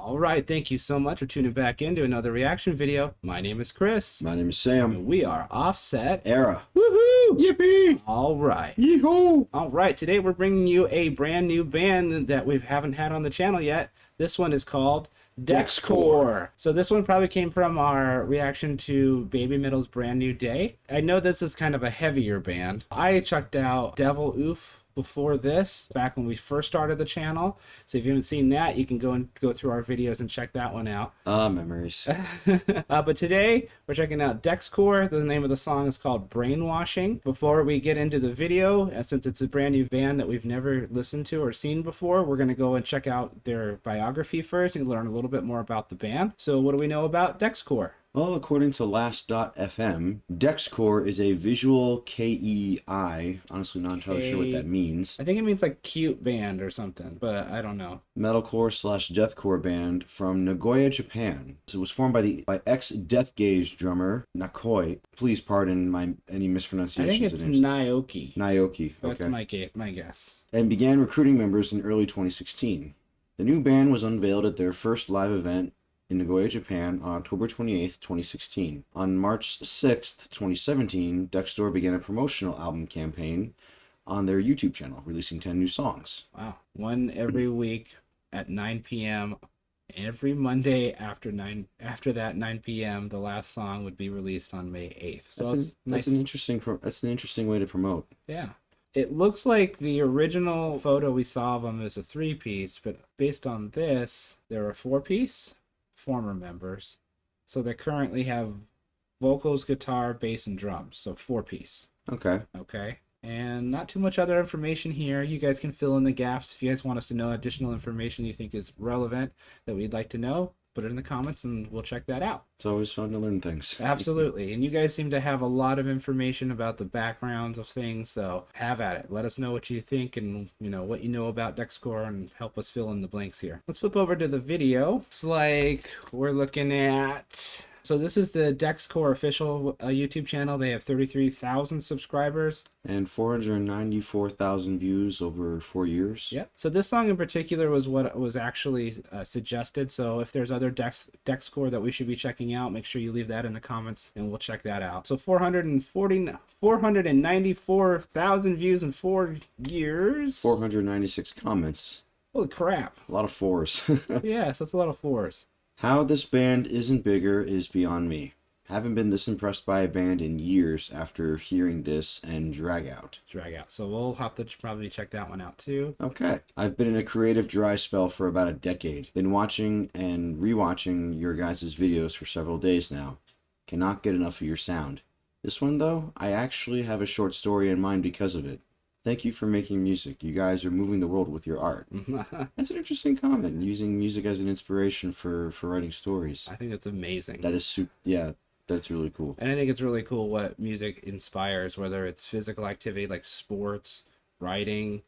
All right, thank you so much for tuning back into another reaction video. My name is Chris. My name is Sam. And we are Offset Era. Woohoo! Yippee! All right. Yee-hoo! All right, today we're bringing you a brand new band that we haven't had on the channel yet. This one is called DEXCORE. So this one probably came from our reaction to Baby Metal's Brand New Day. I know this is kind of a heavier band. I checked out Devil Oof before this, back when we first started the channel. So if you haven't seen that, you can go through our videos and check that one out. Memories. But today we're checking out DEXCORE. The name of the song is called Brainwashing. Before we get into the video, since it's a brand new band that we've never listened to or seen before, we're going to go and check out their biography first and learn a little bit more about the band. So what do we know about DEXCORE? Well, according to Last.fm, DEXCORE is a visual KEI, honestly not entirely sure what that means, I think it means like cute band or something, but I don't know. metalcore/deathcore band from Nagoya, Japan. It was formed by ex-Death Gaze drummer Nakoi. Please pardon any mispronunciations. I think it's Naoki. Naoki, okay. That's my guess. And began recruiting members in early 2016. The new band was unveiled at their first live event in Nagoya, Japan on October 28th, 2016. On March 6th, 2017, DEXCORE began a promotional album campaign on their YouTube channel, releasing 10 new songs. Wow. One every week at 9 p.m. Every Monday after 9 p.m. the last song would be released on May 8th. So that's an interesting way to promote. Yeah. It looks like the original photo we saw of them is a 3-piece, but based on this, they're a 4-piece. Former members, so they currently have vocals, guitar, bass, and drums, so 4-piece. Okay, and not too much other information here. You guys can fill in the gaps if you guys want us to know additional information you think is relevant that we'd like to know. Put it in the comments and we'll check that out. It's always fun to learn things. Absolutely. And you guys seem to have a lot of information about the backgrounds of things, so have at it. Let us know what you think and what you know about DEXCORE and help us fill in the blanks here. Let's flip over to the video. It's like we're looking at... So this is the DEXCORE official YouTube channel. They have 33,000 subscribers. And 494,000 views over 4 years. Yep. So this song in particular was what was actually suggested. So if there's other DEXCORE that we should be checking out, make sure you leave that in the comments and we'll check that out. So 494,000 views in 4 years. 496 comments. Holy crap. A lot of 4s. Yes, that's a lot of 4s. How this band isn't bigger is beyond me. Haven't been this impressed by a band in years after hearing this and Drag Out. So we'll have to probably check that one out too. Okay. I've been in a creative dry spell for about a decade. Been watching and rewatching your guys' videos for several days now. Cannot get enough of your sound. This one though, I actually have a short story in mind because of it. Thank you for making music. You guys are moving the world with your art. That's an interesting comment, using music as an inspiration for writing stories. I think that's amazing. That is yeah, that's really cool. And I think it's really cool what music inspires, whether it's physical activity like sports, writing,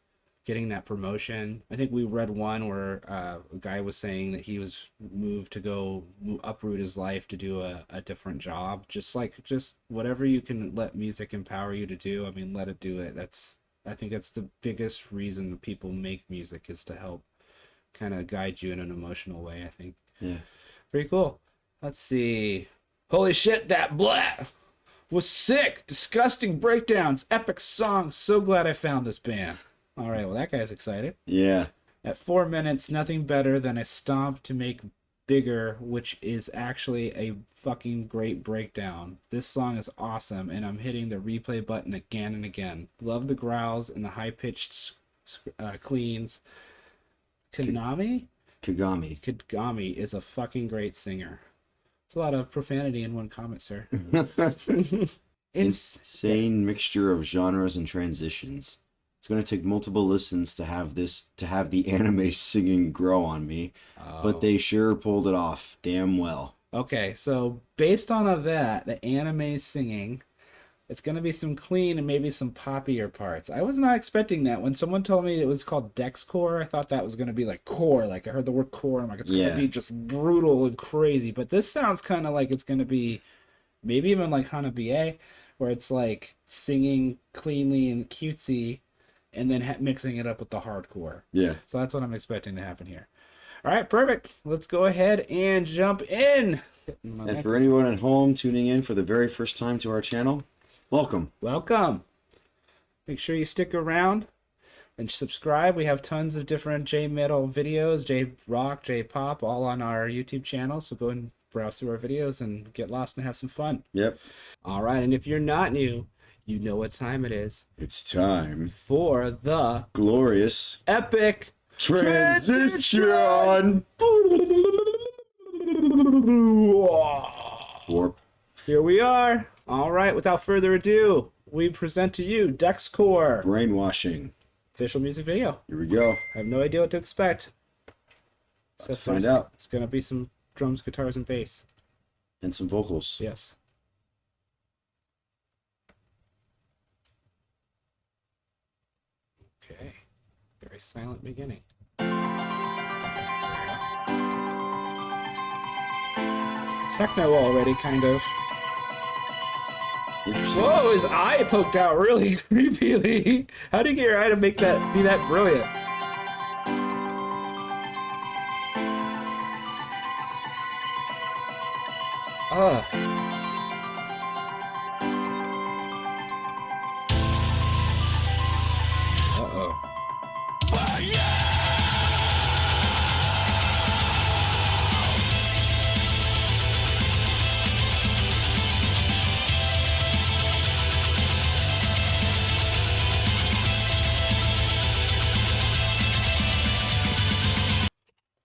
getting that promotion. I think we read one where a guy was saying that he was moved to go uproot his life to do a different job. Just whatever you can let music empower you to do, I mean, let it do it. I think that's the biggest reason people make music, is to help kind of guide you in an emotional way, I think. Yeah. Pretty cool. Let's see. Holy shit, that blah was sick. Disgusting breakdowns. Epic songs. So glad I found this band. All right, well, that guy's excited. Yeah. At 4 minutes, nothing better than a stomp to make bigger, which is actually a fucking great breakdown. This song is awesome, and I'm hitting the replay button again and again. Love the growls and the high-pitched cleans. Kagami is a fucking great singer. It's a lot of profanity in one comment, sir. Insane mixture of genres and transitions. It's going to take multiple listens to have the anime singing grow on me, but they sure pulled it off damn well. Okay, so based on that, the anime singing, it's going to be some clean and maybe some poppier parts. I was not expecting that. When someone told me it was called DEXCORE, I thought that was going to be like core. Like, I heard the word core, I'm like, it's going to be just brutal and crazy. But this sounds kind of like it's going to be maybe even like Hanabiye, where it's like singing cleanly and cutesy, and then mixing it up with the hardcore. Yeah. So that's what I'm expecting to happen here. All right, perfect. Let's go ahead and jump in. And for anyone at home tuning in for the very first time to our channel, welcome. Welcome. Make sure you stick around and subscribe. We have tons of different J-metal videos, J-rock, J-pop, all on our YouTube channel. So go and browse through our videos and get lost and have some fun. Yep. All right, and if you're not new, you know what time it is. It's time For the glorious epic transition. Warp. Here we are. All right, without further ado, we present to you DEXCORE. Brainwashing. Official music video. Here we go. I have no idea what to expect. Let's find out. It's going to be some drums, guitars, and bass. And some vocals. Yes. Okay. Very silent beginning. Techno already, kind of. Interesting. Whoa, his eye poked out really creepily. How do you get your eye to make that be that brilliant? Ugh. Uh-oh.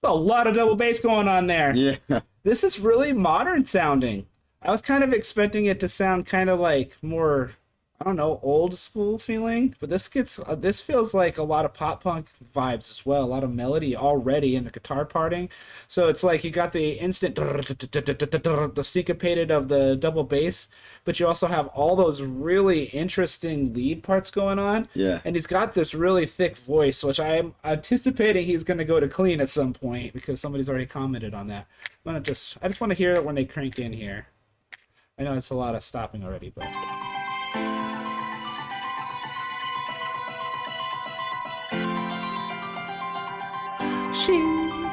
A lot of double bass going on there. Yeah. This is really modern sounding. I was kind of expecting it to sound kind of like more, I don't know, old school feeling, but this feels like a lot of pop punk vibes as well. A lot of melody already in the guitar parting. So it's like you got the instant the syncopated of the double bass, but you also have all those really interesting lead parts going on. Yeah. And he's got this really thick voice, which I'm anticipating he's going to go to clean at some point because somebody's already commented on that. I just want to hear it when they crank in here. I know it's a lot of stopping already, but... Shing.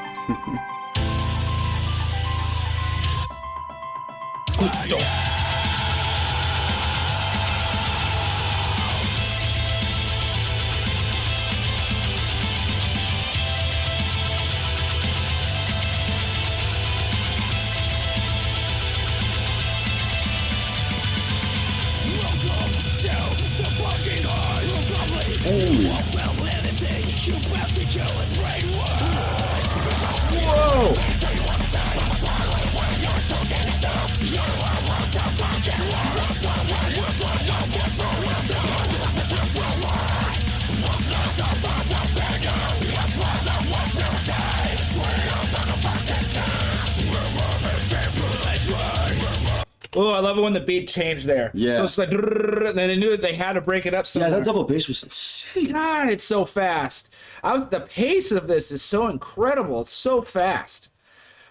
Whoa! Oh, I love it when the beat changed there. Yeah. So it's like, and then I knew that they had to break it up somewhere. Yeah, that double bass was insane. God, it's so fast. The pace of this is so incredible. It's so fast.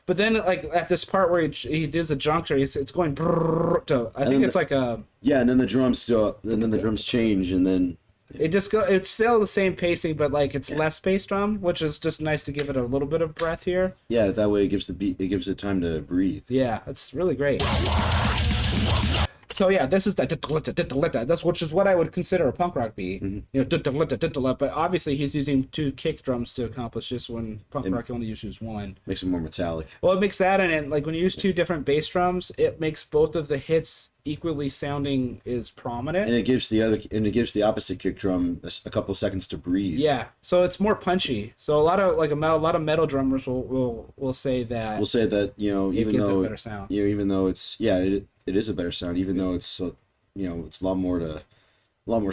But then, like at this part where he does a juncture, it's going to. I think it's like a. Yeah, and then the drums change, and then It's still the same pacing, but like it's less bass drum, which is just nice to give it a little bit of breath here. yeah, that way it gives it time to breathe. Yeah, it's really great. So yeah, this is that's which is what I would consider a punk rock beat. Mm-hmm. You know, but obviously he's using two kick drums to accomplish this when punk rock only uses one. Makes it more metallic. Well, it makes that, and like when you use two different bass drums, it makes both of the hits equally sounding is prominent. And it gives the opposite kick drum a couple seconds to breathe. Yeah, so it's more punchy. So a lot of metal drummers will say that. We'll say that, even gives it a though better sound. even though it's it is a better sound, even though it's it's a lot more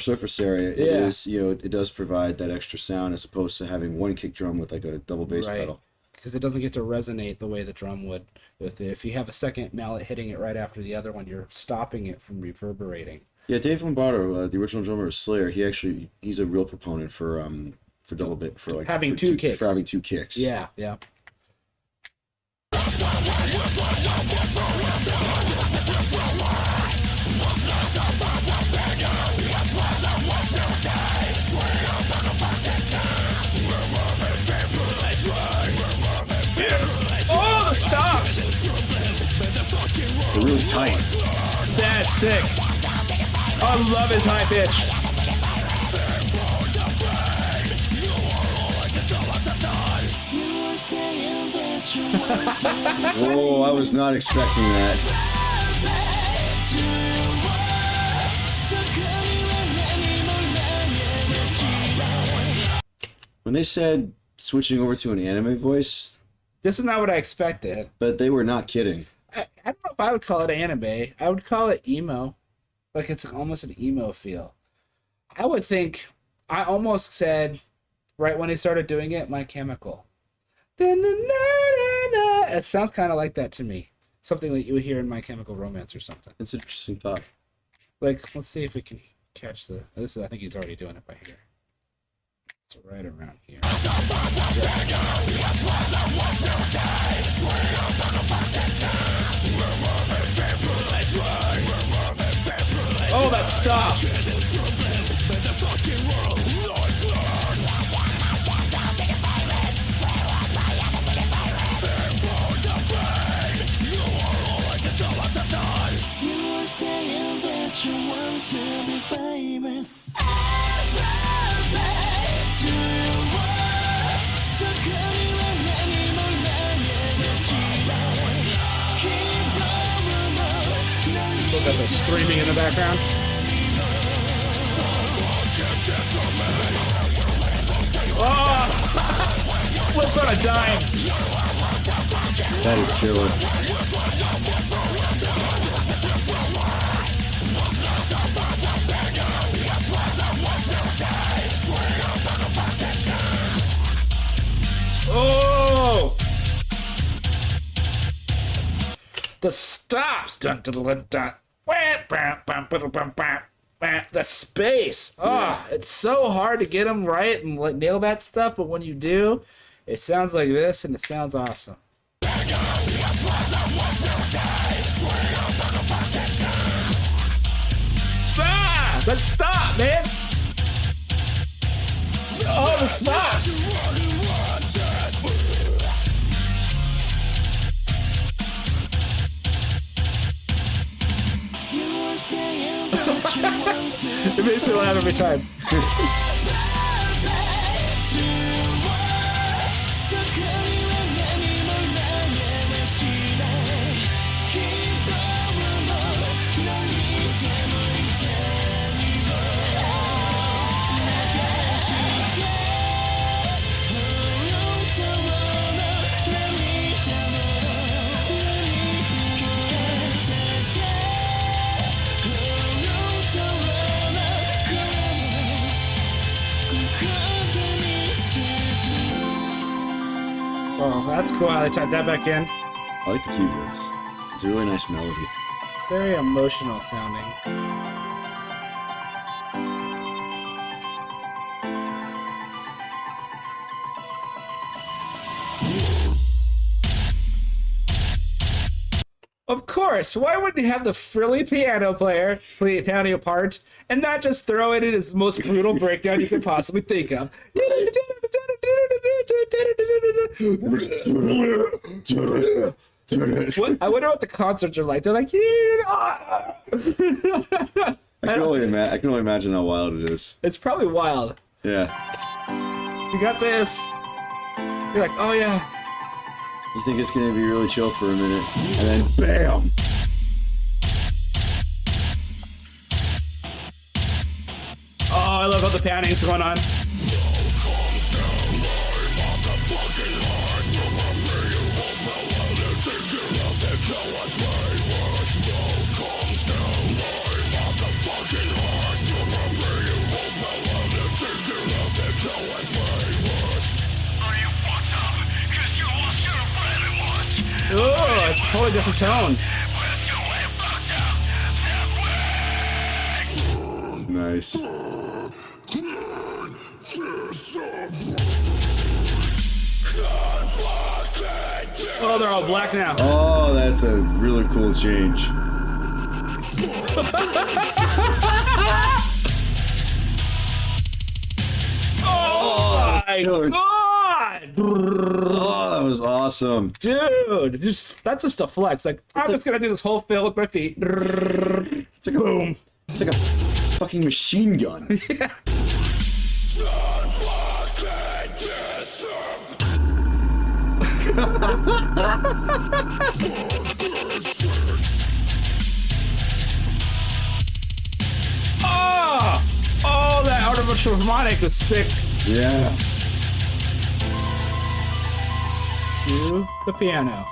surface area. It Yeah. is it does provide that extra sound as opposed to having one kick drum with like a double bass pedal. Because it doesn't get to resonate the way the drum would. If you have a second mallet hitting it right after the other one, you're stopping it from reverberating. Yeah, Dave Lombardo, the original drummer of Slayer, he's a real proponent for double bit for like Having two kicks. For having two kicks. Yeah, yeah. really tight. That's sick. Oh, I love his high pitch. Whoa, I was not expecting that. When they said switching over to an anime voice, This is not what I expected. but they were not kidding. I don't know if I would call it anime. I would call it emo. Like it's almost an emo feel. I would think, I almost said, right when he started doing it, My Chemical. It sounds kind of like that to me. Something that you would hear in My Chemical Romance or something. That's an interesting thought. Like, let's see if we can catch the... This is, I think he's already doing it by here. It's right around here. Oh, that stop! Look at the screaming in the background. Oh! Flips on a dime. That is killer. Oh! The stops. Dun, dun, dun, dun. The space. Oh, it's so hard to get them right and like nail that stuff, but when you do, it sounds like this and it sounds awesome. Ah! Let's stop, man! Oh, the stops! It makes me laugh every time. Oh, that's cool. I typed that back in. I like the keyboards. It's a really nice melody. It's very emotional sounding. Of course, why wouldn't you have the frilly piano player play a piano part and not just throw it in its most brutal breakdown you could possibly think of? What? I wonder what the concerts are like. They're like, I can only imagine how wild it is. it's probably wild. Yeah. You got this. You're like, oh yeah. You think it's gonna be really chill for a minute, and then BAM! Oh, I love how the pounding's going on. Oh, it's a totally different tone. Nice. Oh, they're all black now. Oh, that's a really cool change. Oh my Killer. god! Oh, that was awesome. Dude, that's just a flex. Like, I'm just gonna do this whole fill with my feet. It's like Boom. It's like a fucking machine gun. Yeah. Oh, that artificial harmonic was sick. Yeah. To the piano.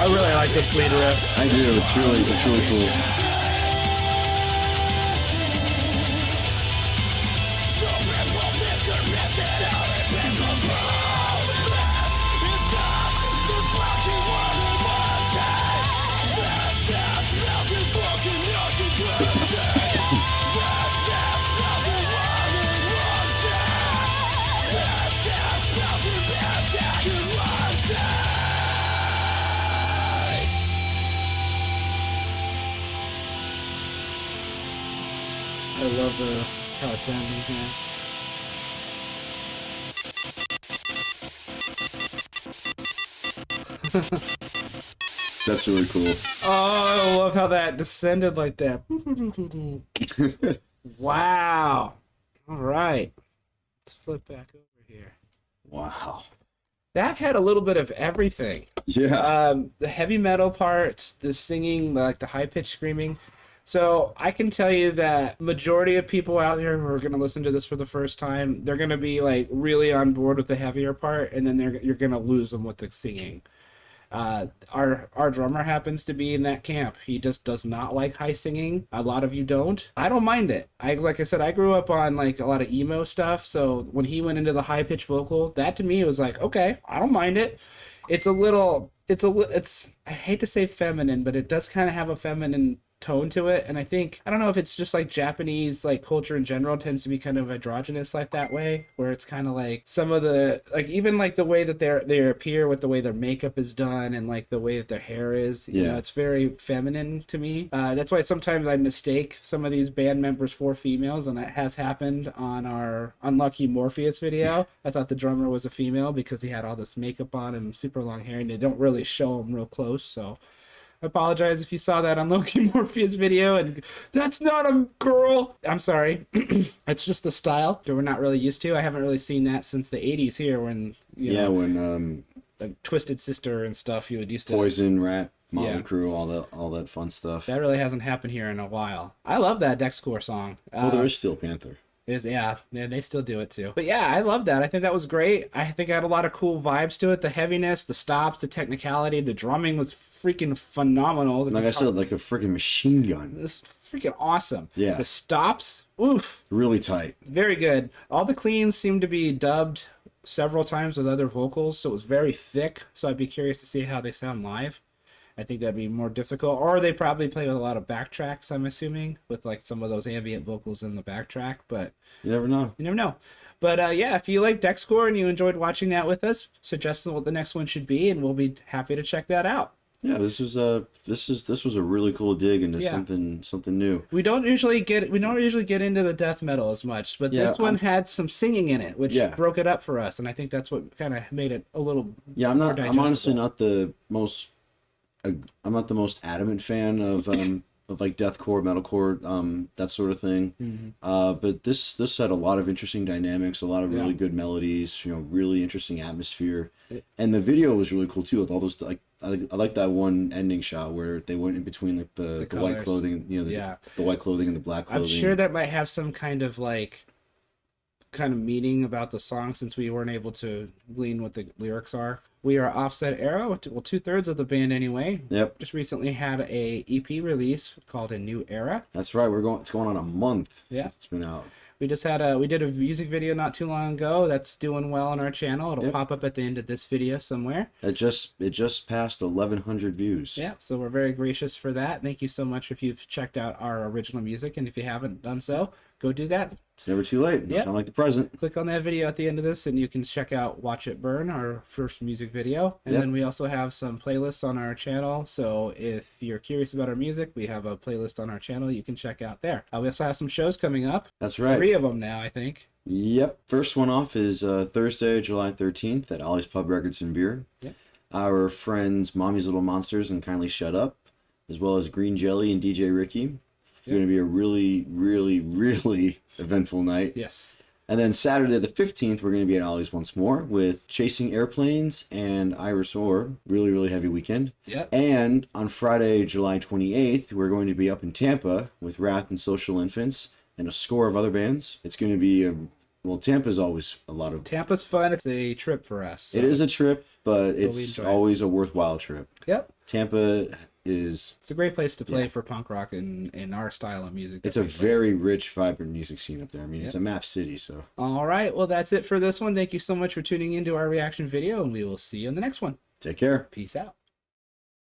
I really like this lead riff. I do. It's really cool. I love how it's ending here. That's really cool. Oh, I love how that descended like that. Wow. All right. Let's flip back over here. Wow. That had a little bit of everything. Yeah. The heavy metal parts, the singing, like the high-pitched screaming. So I can tell you that majority of people out there who are going to listen to this for the first time, they're going to be like really on board with the heavier part, and then you're going to lose them with the singing. Our drummer happens to be in that camp. He just does not like high singing. A lot of you don't. I don't mind it. Like I said, I grew up on like a lot of emo stuff. So when he went into the high pitched vocal, that to me was like, okay, I don't mind it. It's I hate to say feminine, but it does kind of have a feminine tone to it. And I don't know if it's just like Japanese like culture in general tends to be kind of androgynous like that way, where it's kind of like some of the like even like the way that they appear with the way their makeup is done and like the way that their hair is, you know, it's very feminine to me. That's why sometimes I mistake some of these band members for females, and that has happened on our Unlucky Morpheus video. I thought the drummer was a female because he had all this makeup on and super long hair, and they don't really show him real close, so I apologize if you saw that on Loki Morpheus video and that's not a girl. I'm sorry. It's just the style that we're not really used to. I haven't really seen that since the 80s here when, you know, when like Twisted Sister and stuff, you would used to Poison, Rat, Motley Crue, all that fun stuff. That really hasn't happened here in a while. I love that DEXCORE song. There is Steel Panther. Yeah, they still do it too. But yeah, I love that. I think that was great. I think it had a lot of cool vibes to it. The heaviness, the stops, the technicality, the drumming was freaking phenomenal. Like I said, like a freaking machine gun. It's freaking awesome. Yeah. The stops, oof. Really tight. Very good. All the cleans seem to be dubbed several times with other vocals, so it was very thick. So I'd be curious to see how they sound live. I think that'd be more difficult. Or they probably play with a lot of backtracks, I'm assuming, with like some of those ambient vocals in the backtrack, but you never know. You never know. But yeah, if you like DEXCORE and you enjoyed watching that with us, suggest what the next one should be, and we'll be happy to check that out. Yeah, this was a really cool dig into something new. We don't usually get into the death metal as much, but this one had some singing in it, which broke it up for us, and I think that's what kind of made it a little. Yeah, I'm honestly not the most. I'm not the most adamant fan of like deathcore, metalcore, that sort of thing. Mm-hmm. But this had a lot of interesting dynamics, a lot of really good melodies, you know, really interesting atmosphere, and the video was really cool too with all those like I like that one ending shot where they went in between like the white clothing, you know, the white clothing and the black clothing. I'm sure that might have some kind of meaning about the song, since we weren't able to glean what the lyrics are. We are Offset Era, well, 2/3 of the band anyway. Yep. Just recently had a EP release called A New Era. That's right. It's going on a month since it's been out. We just had we did a music video not too long ago that's doing well on our channel. It'll pop up at the end of this video somewhere. It just passed 1,100 views. Yeah, so we're very gracious for that. Thank you so much if you've checked out our original music, and if you haven't done so, go do that. It's never too late. Yep. Not like the present. Click on that video at the end of this and you can check out Watch It Burn, our first music video. And then we also have some playlists on our channel. So if you're curious about our music, we have a playlist on our channel you can check out there. We also have some shows coming up. That's right. 3 of them now, I think. Yep. First one off is Thursday, July 13th at Ollie's Pub Records and Beer. Yep. Our friends Mommy's Little Monsters and Kindly Shut Up, as well as Green Jelly and DJ Ricky. It's going to be a really, really, really eventful night. Yes. And then Saturday the 15th, we're going to be at Ollie's once more with Chasing Airplanes and Iris Orr. Really, really heavy weekend. Yep. And on Friday, July 28th, we're going to be up in Tampa with Wrath and Social Infants and a score of other bands. It's going to be well, Tampa's always a lot of... Tampa's fun. It's a trip for us. So. It is a trip, but it's always a worthwhile trip. Yep. Tampa is... It's a great place to play for punk rock and our style of music. It's a very rich, vibrant music scene up there. I mean, it's a map city, so... All right. Well, that's it for this one. Thank you so much for tuning into our reaction video, and we will see you in the next one. Take care. Peace out.